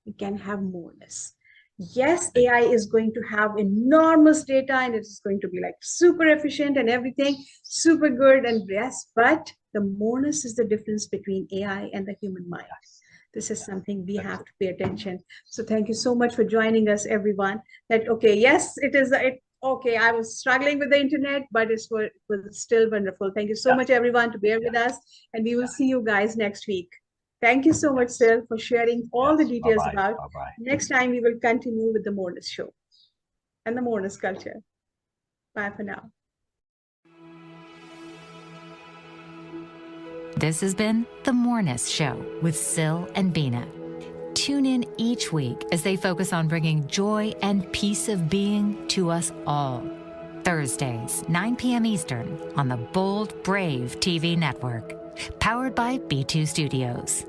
It can have moreness. Yes, AI is going to have enormous data and it's going to be like super efficient and everything, super good and yes, but the moreness is the difference between AI and the human mind. This is something we have to pay attention. So thank you so much for joining us, everyone. That okay, yes, it is. Okay, I was struggling with the internet, but it was still wonderful. Thank you so much, everyone, to bear with us, and we will see you guys next week. Thank you so much, Sil, for sharing all the details about. Bye-bye. Next time, we will continue with the Moreness show and the Moreness culture. Bye for now. This has been The Moreness Show with Sil and Bina. Tune in each week as they focus on bringing joy and peace of being to us all. Thursdays, 9 p.m. Eastern on the Bold, Brave TV network. Powered by B2 Studios.